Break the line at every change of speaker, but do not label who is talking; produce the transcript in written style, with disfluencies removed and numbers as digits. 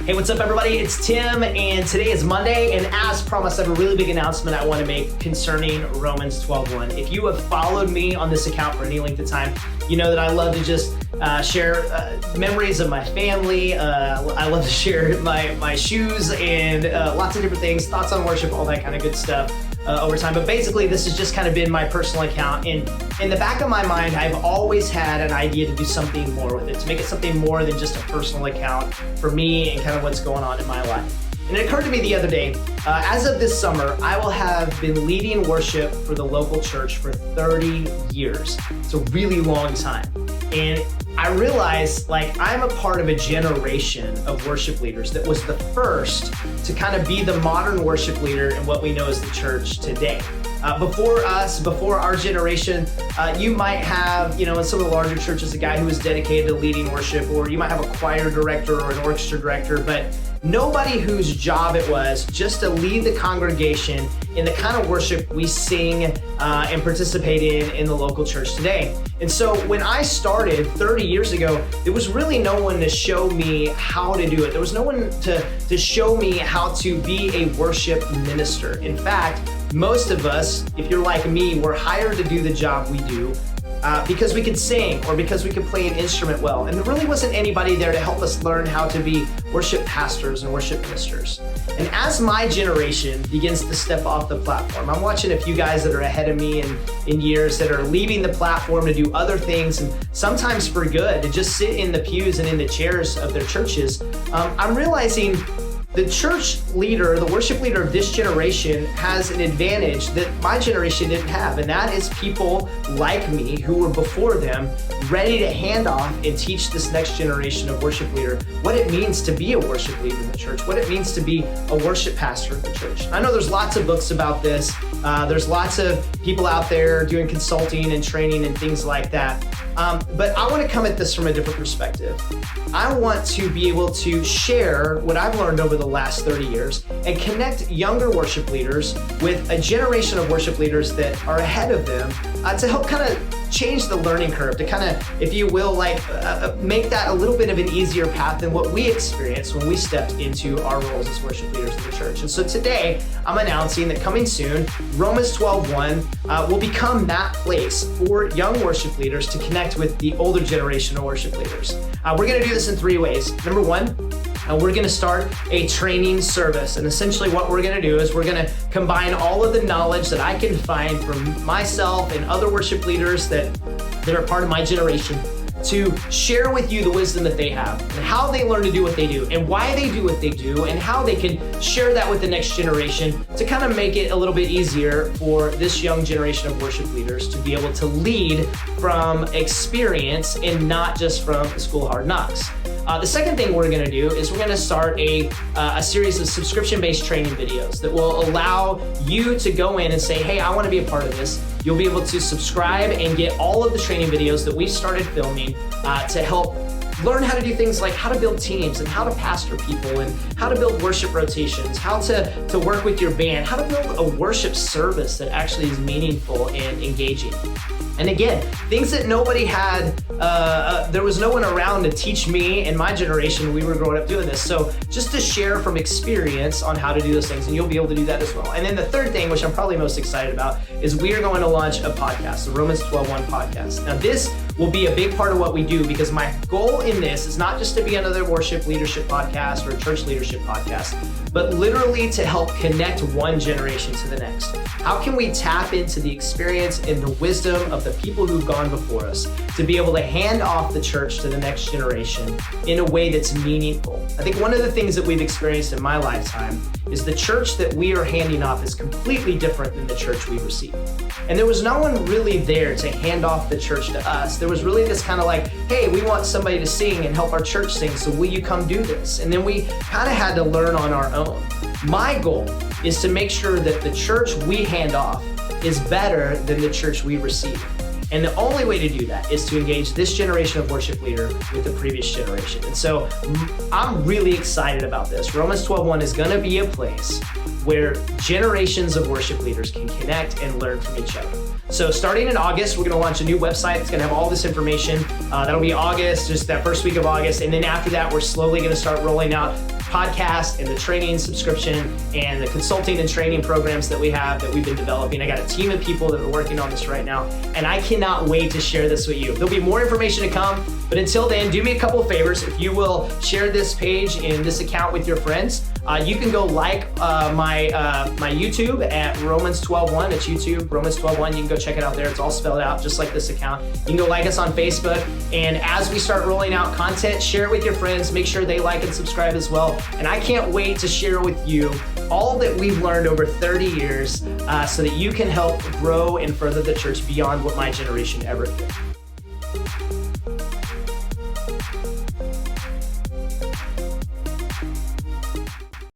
Hey, what's up everybody? It's Tim, and today is Monday, and as promised, I have a really big announcement I want to make concerning RomansTwelveOne. If you have followed me on this account for any length of time, you know that I love to just share memories of my family. I love to share my shoes and lots of different things, thoughts on worship, all that kind of good stuff over time. But basically, this has just kind of been my personal account. And in the back of my mind, I've always had an idea to do something more with it, to make it something more than just a personal account for me and kind of what's going on in my life. And it occurred to me the other day, as of this summer, I will have been leading worship for the local church for 30 years. It's a really long time. And I realized I'm a part of a generation of worship leaders that was the first to kind of be the modern worship leader in what we know as the church today. Before us, before our generation, you might have, in some of the larger churches, a guy who was dedicated to leading worship, or you might have a choir director or an orchestra director, but nobody whose job it was just to lead the congregation in the kind of worship we sing and participate in the local church today. And so when I started 30 years ago, there was really no one to show me how to do it. There was no one to show me how to be a worship minister. In fact, most of us, if you're like me, were hired to do the job we do because we could sing or because we could play an instrument well. And there really wasn't anybody there to help us learn how to be worship pastors and worship ministers. And as my generation begins to step off the platform, I'm watching a few guys that are ahead of me in years that are leaving the platform to do other things, and sometimes for good, to just sit in the pews and in the chairs of their churches. I'm realizing the church leader, the worship leader of this generation, has an advantage that my generation didn't have, and that is people like me who were before them ready to hand off and teach this next generation of worship leader what it means to be a worship leader in the church, what it means to be a worship pastor in the church. I know there's lots of books about this. There's lots of people out there doing consulting and training and things like that. But I want to come at this from a different perspective. I want to be able to share what I've learned over the last 30 years and connect younger worship leaders with a generation of worship leaders that are ahead of them to help kind of change the learning curve, to kind of, if you will, make that a little bit of an easier path than what we experienced when we stepped into our roles as worship leaders in the church. And so today, I'm announcing that coming soon, RomansTwelveOne will become that place for young worship leaders to connect with the older generation of worship leaders. We're going to do this in 3 ways. Number one, we're going to start a training service. And essentially what we're going to do is we're going to combine all of the knowledge that I can find from myself and other worship leaders that are part of my generation to share with you the wisdom that they have and how they learn to do what they do and why they do what they do and how they can share that with the next generation to kind of make it a little bit easier for this young generation of worship leaders to be able to lead from experience and not just from school hard knocks. The second thing we're going to do is we're going to start a series of subscription-based training videos that will allow you to go in and say, hey, I want to be a part of this. You'll be able to subscribe and get all of the training videos that we've started filming to help learn how to do things like how to build teams and how to pastor people and how to build worship rotations, how to work with your band, how to build a worship service that actually is meaningful and engaging. And again, things that nobody had, there was no one around to teach me and my generation when we were growing up doing this. So just to share from experience on how to do those things, and you'll be able to do that as well. And then the third thing, which I'm probably most excited about, is we are going to launch a podcast, the RomansTwelveOne podcast. Now this will be a big part of what we do because my goal in this is not just to be another worship leadership podcast or a church leadership podcast, but literally to help connect one generation to the next. How can we tap into the experience and the wisdom of the people who've gone before us to be able to hand off the church to the next generation in a way that's meaningful? I think one of the things that we've experienced in my lifetime is the church that we are handing off is completely different than the church we received. And there was no one really there to hand off the church to us. There was really this kind of hey, we want somebody to sing and help our church sing, so will you come do this? And then we kind of had to learn on our own. My goal is to make sure that the church we hand off is better than the church we receive. And the only way to do that is to engage this generation of worship leader with the previous generation. And so I'm really excited about this. RomansTwelveOne is going to be a place where generations of worship leaders can connect and learn from each other. So starting in August, we're going to launch a new website. It's going to have all this information. That'll be August, just that first week of August. And then after that, we're slowly going to start rolling out podcast and the training subscription and the consulting and training programs that we've been developing. I got a team of people that are working on this right now, and I cannot wait to share this with you. There'll be more information to come, but until then, do me a couple of favors. If you will share this page and this account with your friends, you can go like my YouTube at RomansTwelveOne. It's YouTube, RomansTwelveOne. You can go check it out there. It's all spelled out just like this account. You can go like us on Facebook. And as we start rolling out content, share it with your friends. Make sure they like and subscribe as well. And I can't wait to share with you all that we've learned over 30 years so that you can help grow and further the church beyond what my generation ever could.